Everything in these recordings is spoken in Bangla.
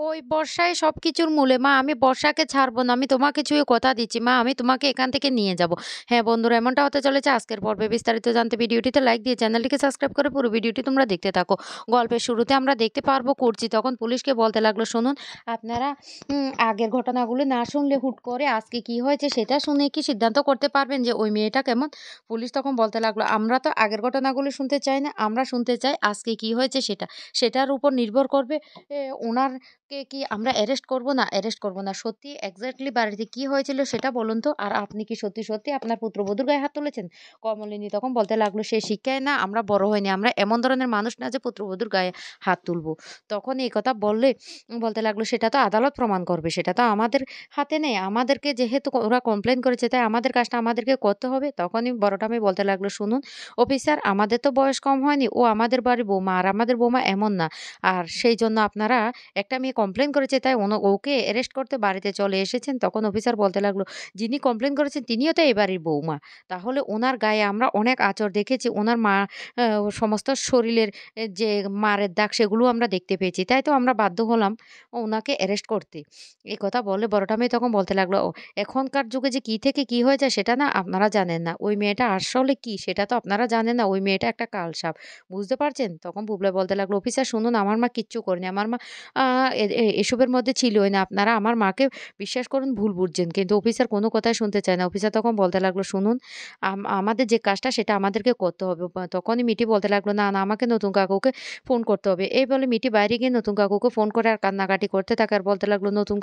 ওই বর্ষাই সবকিছুর মূলে। মা আমি বর্ষাকে ছাড়বো না। আমি তোমাকে ছুঁয়ে কথা দিচ্ছি। মা আমি তোমাকে এখান থেকে নিয়ে যাবো। হ্যাঁ, বন্ধুরা এমনটা হতে চলেছে আজকের পর্বে। বিস্তারিত জানতে ভিডিওটিতে লাইক দিয়ে চ্যানেলটিকে সাবস্ক্রাইব করে পুরো ভিডিওটি তোমরা দেখতে থাকো। গল্পের শুরুতে আমরা দেখতে পারবো কুর্চি তখন পুলিশকে বলতে লাগলো, "শুনুন, আপনারা আগের ঘটনাগুলো না শুনলে হুট করে আজকে কি হয়েছে সেটা শুনে কি সিদ্ধান্ত করতে পারবেন যে ওই মেয়েটা কেমন?" পুলিশ তখন বলতে লাগলো, "আমরা তো আগের ঘটনাগুলো শুনতে চাই না। আমরা শুনতে চাই আজকে কি হয়েছে সেটা। সেটার উপর নির্ভর করবে উনার কে কি আমরা অ্যারেস্ট করব না অ্যারেস্ট করব না। সত্যি এক্সাক্টলি বাড়িতে কি হয়েছিল সেটা বলুন তো? আর আপনি কি সত্যি আপনার পুত্রবধূর গায়ে হাত তুলেছেন?" কমলিনী তখন বলতে লাগলো, "সে শিক্ষায় না আমরা বড় হইনি। আমরা এমন ধরনের মানুষ না যে পুত্রবধূর গায়ে হাত তুলবো।" তখন এই কথা বললে বলতে লাগলো, "সেটা তো আদালত প্রমাণ করবে। সেটা তো আমাদের হাতে নেই। আমাদেরকে যেহেতু ওরা কমপ্লেইন করেছে তাই আমাদের কাজটা আমাদেরকে করতে হবে।" তখনই বড়টা মেয়ে বলতে লাগলো, "শুনুন অফিসার আমাদের তো বয়স কম হয়নি। ও আমাদের বাড়ির বৌমা। আর আমাদের বৌমা এমন না। আর সেইজন্য আপনারা একটা মেয়ে কমপ্লেইন করেছে তাই ওকে অ্যারেস্ট করতে বাড়িতে চলে এসেছেন।" তখন অফিসার বলতে লাগলো, "যিনি কমপ্লেইন করেছেন তিনিও তো এই বাড়ির বৌমা। তাহলে উনার গায়ে আমরা অনেক আঁচড় দেখেছি। উনার আ সমস্ত শরীরের যে মারের দাগ সেগুলোও আমরা দেখতে পেয়েছি। তাই তো আমরা বাধ্য হলাম উনাকে অ্যারেস্ট করতে।" এ কথা বলে বড়টা মেয়ে তখন বলতে লাগলো, "ও এখনকার যুগে যে কি থেকে কি হয়ে যায় সেটা না আপনারা জানেন না। ওই মেয়েটা আসলে কি সেটা তো আপনারা জানেন না। ওই মেয়েটা একটা কালসাপ। বুঝতে পারছেন?" তখন বুবলাই বলতে লাগলো, "অফিসার শুনুন আমার মা কিচ্ছু করেনি। আমার মা আ এ এ এসবের মধ্যে ছিলই না। আপনারা আমার মাকে বিশ্বাস করুন ভুল বুঝছেন।" কিন্তু অফিসার কোনো কথাই শুনতে চায় না। অফিসার তখন বলতে লাগলো, "শুনুন আমাদের যে কাজটা সেটা আমাদেরকে করতে হবে।" তখনই মিটি বলতে লাগলো, "না, না আমাকে নতুন কাকুকে ফোন করতে হবে।" এই বলে মিটি বাইরে গিয়ে নতুন কাকুকে ফোন করে আর কান্নাকাটি করতে থাকে আর বলতে লাগলো, নতুন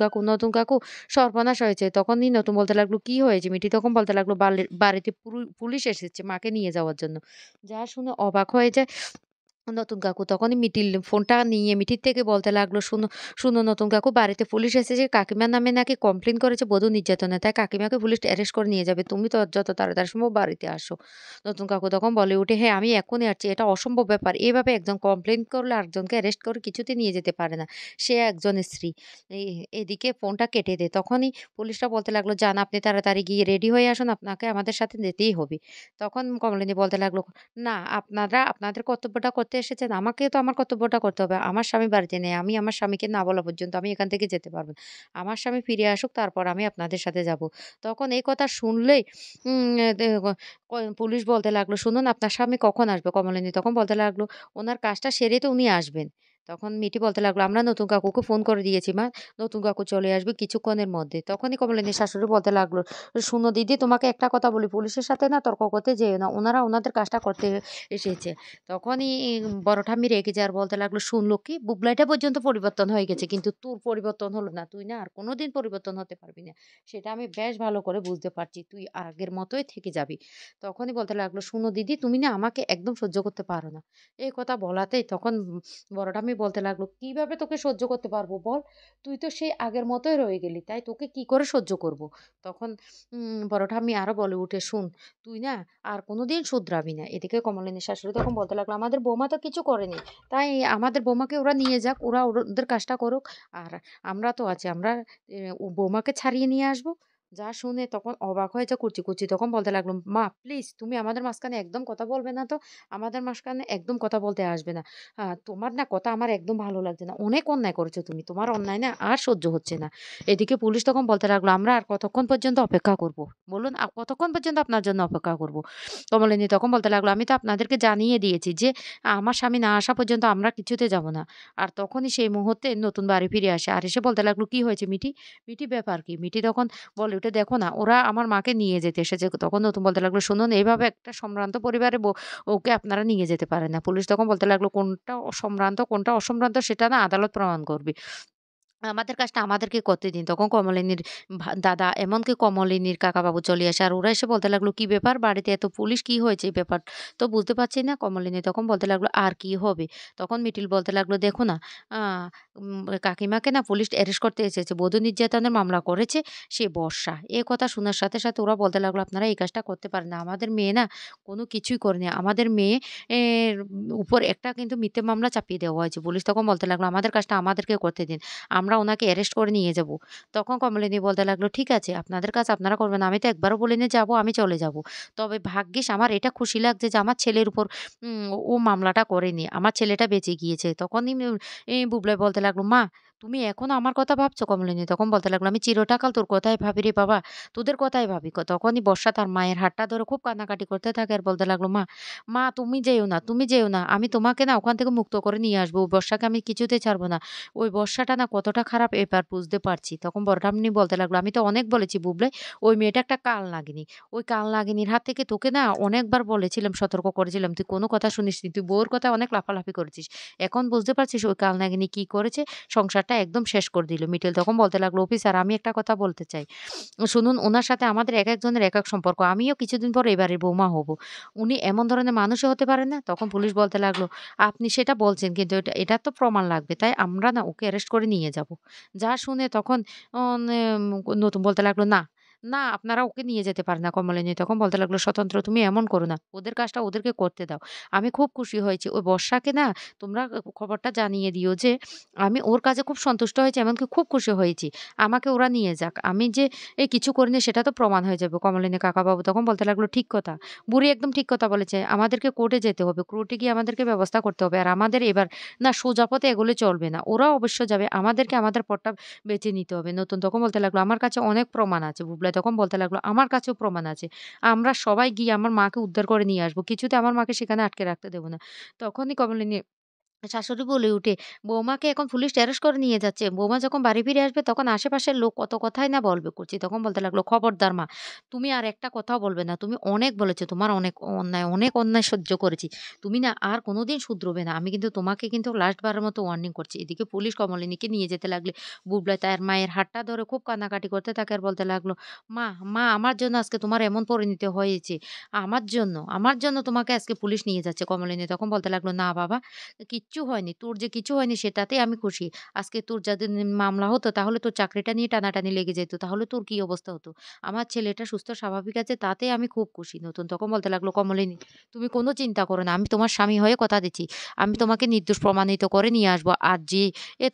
কাকু সর্বনাশ হয়েছে।" তখনই নতুন বলতে লাগলো, "কি হয়েছে?" মিটি তখন বলতে লাগলো, বাড়িতে পুলিশ এসেছে মাকে নিয়ে যাওয়ার জন্য।" যা শুনে অবাক হয়ে যায় নতুন কাকু। তখনই মিটির ফোনটা নিয়ে মিঠির থেকে বলতে লাগলো, "শুনো নতুন কাকু বাড়িতে পুলিশ এসেছে। কাকিমার নামে নাকি কমপ্লেইন করেছে বধূ নির্যাতনের। তাই কাকিমাকে পুলিশ অ্যারেস্ট করে নিয়ে যাবে। তুমি তো যত তাড়াতাড়ি সম্ভব বাড়িতে আসো।" নতুন কাকু তখন বলে উঠে, "হ্যাঁ, আমি এখনই আসছি। এটা অসম্ভব ব্যাপার। এভাবে একজন কমপ্লেইন করলে আরেকজনকে অ্যারেস্ট করে কিছুতেই নিয়ে যেতে পারে না। সে একজনের স্ত্রী।" এ এদিকে ফোনটা কেটে দেয়। তখনই পুলিশরা বলতে লাগলো, "যান আপনি তাড়াতাড়ি গিয়ে রেডি হয়ে আসুন। আপনাকে আমাদের সাথে যেতেই হবে।" তখন কমলিনী বলতে লাগলো, "না, আপনারা আপনাদের কর্তব্যটা করতে এসেছেন। আমাকেও তো আমার কর্তব্যটা করতে হবে। আমার স্বামী বাড়িতে নেই। আমি আমার স্বামীকে না বলা পর্যন্ত আমি এখান থেকে যেতে পারব না। আমার স্বামী ফিরে আসুক তারপর আমি আপনাদের সাথে যাব।" তখন এই কথা শুনলেই উম দে ক ক পুলিশ বলতে লাগলো, "শুনুন আপনার স্বামী কখন আসবে?" কমলিনী তখন বলতে লাগলো, "উনার কাজটা সেরেই তো উনি আসবেন।" তখন মিটি বলতে লাগলো, "আমরা নতুন কাকুকে ফোন করে দিয়েছি মা। নতুন কাকু চলে আসবে কিছুক্ষণের মধ্যে।" তখনই কমলিনীর শাশুড়ি বলতে লাগলো, "শুনো দিদি তোমাকে একটা কথা বলি, পুলিশের সাথে না তর্ক করতে যেও না। উনারা উনাদের কাজটা করতে এসেছে।" তখনই বড় ঠাম্মি রেগে যায় আর বলতে লাগলো, "শুন লক্ষ্মী, বুবলাইটা পর্যন্ত পরিবর্তন হয়ে গেছে। কিন্তু তোর পরিবর্তন হলো না। তুই না আর কোনদিন পরিবর্তন হতে পারবি না। সেটা আমি বেশ ভালো করে বুঝতে পারছি। তুই আগের মতোই থেকে যাবি।" তখনই বলতে লাগলো, "শুনো দিদি, তুমি না আমাকে একদম সহ্য করতে পারো না।" এই কথা বলাতেই তখন বড় ঠাম্মি বলতে লাগলো, "কিভাবে তোকে সহ্য করতে পারবো বল? তুই তো সেই আগের মতোই রয়ে গেলি। তাই তোকে কি করে সহ্য করব?" তখন বড় ঠাম্মি আরো বলে উঠে, "শুন, তুই না আর কোনোদিন শুধরাবি না।" এদিকে কমলিনীর শাশুড়ি তখন বলতে লাগলো, "আমাদের বৌমা তো কিছু করেনি। তাই আমাদের বৌমাকে ওরা নিয়ে যাক, ওরা ওদের কাজটা করুক। আর আমরা তো আছি, আমরা বৌমাকে ছাড়িয়ে নিয়ে আসবো।" যা শুনে তখন অবাক হয়ে যায় কুচি তখন বলতে লাগলো, "মা প্লিজ তুমি আমাদের মাঝখানে একদম কথা বলবে না তো। আমাদের মাঝখানে একদম কথা বলতে আসবে না। তোমার না কথা আমার একদম ভালো লাগছে না। অনেক অন্যায় করেছো তুমি। তোমার অন্যায় না আর সহ্য হচ্ছে না।" এদিকে পুলিশ তখন বলতে লাগলো, "আমরা আর কতক্ষণ পর্যন্ত অপেক্ষা করব? বলুন কতক্ষণ পর্যন্ত আপনার জন্য অপেক্ষা করব?" কমলিনী তখন বলতে লাগলো, "আমি তো আপনাদেরকে জানিয়ে দিয়েছি যে আমার স্বামী না আসা পর্যন্ত আমরা কিছুতে যাব না।" আর তখনই সেই মুহূর্তে নতুন বাড়ি ফিরে আসে। আর এসে বলতে লাগলো, "কি হয়েছে মিটি? মিটি ব্যাপার কি?" মিটি তখন বলে উঠে, "দেখো না ওরা আমার মাকে নিয়ে যেতে এসেছে।" তখন নতুন বলতে লাগলো, "শুনুন এভাবে একটা সম্ভ্রান্ত পরিবারে ওকে আপনারা নিয়ে যেতে পারেন না।" পুলিশ তখন বলতে লাগলো, "কোনটা সম্ভ্রান্ত কোনটা অসম্ভ্রান্ত সেটা না আদালত প্রমাণ করবে। আমাদের কাজটা আমাদেরকে করতে দিন।" তখন কমলিনীর দাদা এমনকি কমলিনীর কাকাবাবু চলে আসে। আর ওরা এসে বলতে লাগলো, "কি ব্যাপার? বাড়িতে এত পুলিশ কি হয়েছে? এই ব্যাপার তো বুঝতে পারছি না।" কমলিনী তখন বলতে লাগলো, "আর কি হবে?" তখন মিটিল বলতে লাগলো, "দেখো না আ কাকিমাকে না পুলিশ অ্যারেস্ট করতে এসেছে। বধূ নির্যাতনের মামলা করেছে সে বর্ষা।" এ কথা শোনার সাথে ওরা বলতে লাগলো, "আপনারা এই কাজটা করতে পারেন না। আমাদের মেয়ে না কোনো কিছুই করেনি। আমাদের মেয়ে এর উপর একটা কিন্তু মিথ্যে মামলা চাপিয়ে দেওয়া হয়েছে।" পুলিশ তখন বলতে লাগলো, "আমাদের কাজটা আমাদেরকে করতে দিন। আমরা ওনাকে অ্যারেস্ট করে নিয়ে যাব। তখন কমলিনী বলতে লাগলো, "ঠিক আছে, আপনাদের কাজ আপনারা করবেন। আমি তো একবারও বলিনি যাবো, আমি চলে যাব। তবে ভাগ্যিস আমার এটা খুশি লাগছে যে আমার ছেলের উপর ও মামলাটা করেনি। আমার ছেলেটা বেঁচে গিয়েছে।" তখনই বুবলাই বলতে লাগলো, "মা, তুমি এখনো আমার কথা ভাবছো?" কমলিনী তখন বলতে লাগলো, "আমি চিরটাকাল তোর কথাই ভাবি রে বাবা, তোদের কথাই ভাবি।" তখনই বর্ষা তার মায়ের হাতটা ধরে খুব কান্নাকাটি করতে থাকে আর বলতে লাগলো, "মা, মা তুমি যেও না, তুমি যেও না। আমি তোমাকে না ওখান থেকে মুক্ত করে নিয়ে আসবো। ওই বর্ষাকে আমি কিছুতেই ছাড়বো না। ওই বর্ষাটা না কতটা খারাপ এবার বুঝতে পারছি।" তখন বড়ঠাম্মি বলতে লাগলো, "আমি তো অনেক বলেছি বুবলাই, ওই মেয়েটা একটা কালনাগিনী। ওই কালনাগিনীর হাত থেকে তোকে না অনেকবার বলেছিলাম, সতর্ক করেছিলাম। তুই কোনো কথা শুনিসনি। তুই বউর কথায় অনেক লাফালাফি করেছিস। এখন বুঝতে পারছিস ওই কালনাগিনী কি করেছে? সংসারটা একদম শেষ করে দিল।" মিটেল তখন বলতে লাগলো, "অফিসার, আমি একটা কথা বলতে চাই। শুনুন, উনার সাথে আমাদের একেকজনের একেক সম্পর্ক। আমিও কিছুদিন পর এই বাড়ির বৌমা হব। উনি এমন ধরনের মানুষও হতে পারেন না?" তখন পুলিশ বলতে লাগলো, "আপনি সেটা বলছেন কিন্তু এটার তো প্রমাণ লাগবে। তাই আমরা না ওকে অ্যারেস্ট করে নিয়ে যাব।" যা শুনে তখন নতুন বলতে লাগলো, "না, না আপনারা ওকে নিয়ে যেতে পারেন না।" কমলিনী তখন বলতে লাগলো, "স্বতন্ত্র, তুমি এমন করো না। ওদের কাজটা ওদেরকে করতে দাও। আমি খুব খুশি হয়েছি। ওই বর্ষাকে না তোমরা খবরটা জানিয়ে দিও যে আমি ওর কাজে খুব সন্তুষ্ট হয়েছি, এমনকি খুব খুশি হয়েছি। আমাকে ওরা নিয়ে যাক। আমি যে কিছু করিনি সেটা তো প্রমাণ হয়ে যাবে।" কমলিনী কাকাবাবু তখন বলতে লাগলো, "ঠিক কথা। বুড়ি একদম ঠিক কথা বলেছে। আমাদেরকে কোর্টে যেতে হবে। কোর্টে গিয়ে আমাদেরকে ব্যবস্থা করতে হবে। আর আমাদের এবার না সোজা পথে এগোলে চলবে না। ওরাও অবশ্য যাবে। আমাদেরকে আমাদের পথটা বেছে নিতে হবে।" নতুন তখন বলতে লাগলো, "আমার কাছে অনেক প্রমাণ আছে।" বুবলাই তখন বলতে লাগলো, "আমার কাছেও প্রমাণ আছে। আমরা সবাই গিয়ে আমার মাকে উদ্ধার করে নিয়ে আসবো। কিছুতে আমার মাকে সেখানে আটকে রাখতে দেব না।" তখনই কমলিনী শাশুড়ি বলে উঠে, "বৌমাকে এখন পুলিশ অ্যারেস্ট করে নিয়ে যাচ্ছে। বৌমা যখন বাড়ি ফিরে আসবে তখন আশেপাশের লোক কত কথাই না বলবে করছি।" তখন বলতে লাগলো, "খবরদার মা, তুমি আর একটা কথাও বলবে না। তুমি অনেক বলেছো। তোমার অনেক অন্যায় সহ্য করেছি। তুমি না আর কোনোদিন শুধরোবে না। আমি কিন্তু তোমাকে কিন্তু লাস্ট বারের মতো ওয়ার্নিং করছি।" এদিকে পুলিশ কমলিনীকে নিয়ে যেতে লাগলে বুবলাই তার মায়ের হাতটা ধরে খুব কান্নাকাটি করতে থাকে আর বলতে লাগলো, "মা, মা আমার জন্য আজকে তোমার এমন পরিণতি হয়েছে। আমার জন্য তোমাকে আজকে পুলিশ নিয়ে যাচ্ছে।" কমলিনী তখন বলতে লাগলো, "না বাবা, কিচ্ছু হয়নি। তোর যে কিছু হয়নি সেটাতেই আমি খুশি। আজকে তোর যদি মামলা হতো তাহলে তোর চাকরিটা নিয়ে টানাটানি লেগে যেত। তাহলে তোর কি অবস্থা হতো? আমার ছেলেটা সুস্থ স্বাভাবিক আছে তাতেই আমি খুব খুশি।" নতুন তখন বলতে লাগলো, "কমলিনী, তুমি কোনো চিন্তা করো না। আমি তোমার স্বামী হয়ে কথা দিচ্ছি। আমি তোমাকে নির্দোষ প্রমাণিত করে নিয়ে আসবো। আর যে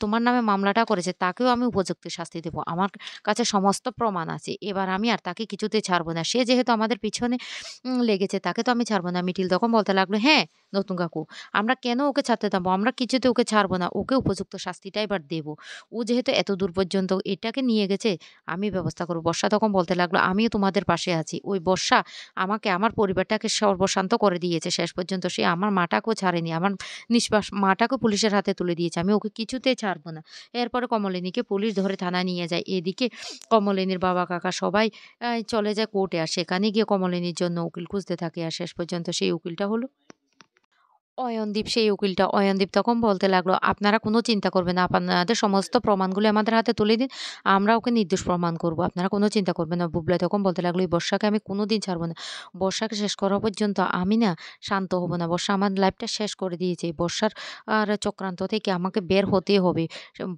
তোমার নামে মামলাটা করেছে তাকেও আমি উপযুক্ত শাস্তি দেব। আমার কাছে সমস্ত প্রমাণ আছে। এবার আমি আর তাকে কিছুতেই ছাড়ব না। সে যেহেতু আমাদের পিছনে লেগেছে তাকে তো আমি ছাড়ব না।" মিঠিল তখন বলতে লাগলো, "হ্যাঁ, নতুন কাকু, আমরা কেন ওকে ছাড়তে যাবো? আমরা কিছুতে ওকে ছাড়বো না। ওকে উপযুক্ত শাস্তিটা এবার দেব। ও যেহেতু এতদূর পর্যন্ত এটাকে নিয়ে গেছে, আমি ব্যবস্থা করব।" বর্ষা তখন বলতে লাগলো, "আমিও তোমাদের পাশে আছি। ওই বর্ষা আমাকে আমার পরিবারটাকে সর্বশান্ত করে দিয়েছে শেষ পর্যন্ত। সে আমার মাটাকেও ছাড়েনি। আমার নিষ্পাস মাটাকেও পুলিশের হাতে তুলে দিয়েছে। আমি ওকে কিছুতেই ছাড়বো না।" এরপরে কমলিনীকে পুলিশ ধরে থানায় নিয়ে যায়। এদিকে কমলিনীর বাবা, কাকা সবাই চলে যায় কোর্টে। আর সেখানে গিয়ে কমলিনীর জন্য উকিল খুঁজতে থাকে। আর শেষ পর্যন্ত সেই উকিলটা হলো অয়নদীপ। সেই উকিলটা অয়নদীপ তখন বলতে লাগলো, "আপনারা কোনো চিন্তা করবেন না। আপনাদের সমস্ত প্রমাণগুলো আমাদের হাতে তুলে দিন। আমরা ওকে নির্দোষ প্রমাণ করব। আপনারা কোনো চিন্তা করবেন না।" বুবলাই তখন বলতে লাগলো, "এই বর্ষাকে আমি কোনোদিন ছাড়ব না। বর্ষাকে শেষ করা পর্যন্ত আমি না শান্ত হব না। বর্ষা আমার লাইফটা শেষ করে দিয়েছে। এই বর্ষার চক্রান্ত থেকে আমাকে বের হতেই হবে।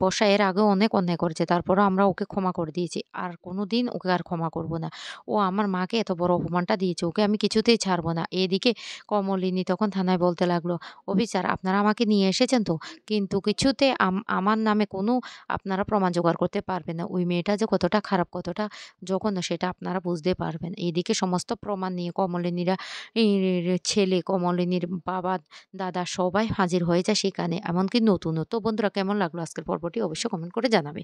বর্ষা এর আগেও অনেক অন্যায় করেছে। তারপরেও আমরা ওকে ক্ষমা করে দিয়েছি। আর কোনোদিন ওকে আর ক্ষমা করব না। ও আমার মাকে এত বড় অপমানটা দিয়েছে। ওকে আমি কিছুতেই ছাড়ব না।" এদিকে কমলিনী তখন থানায় বলতে লাগলো, "অফিসার, আপনারা আমাকে নিয়ে এসেছেন তো? কিন্তু কিছুতে আমার নামে কোনো আপনারা প্রমাণ জোগাড় করতে পারবেন না। ওই মেয়েটা যে কতটা খারাপ, কতটা জঘন্য সেটা আপনারা বুঝতে পারবেন।" এদিকে সমস্ত প্রমাণ নিয়ে কমলিনীরা ছেলে, কমলিনীর বাবা, দাদা সবাই হাজির হয়ে যায় সেখানে। এমনকি নতুনও। তো বন্ধুরা, কেমন লাগলো আজকের পর্বটি অবশ্যই কমেন্ট করে জানাবে।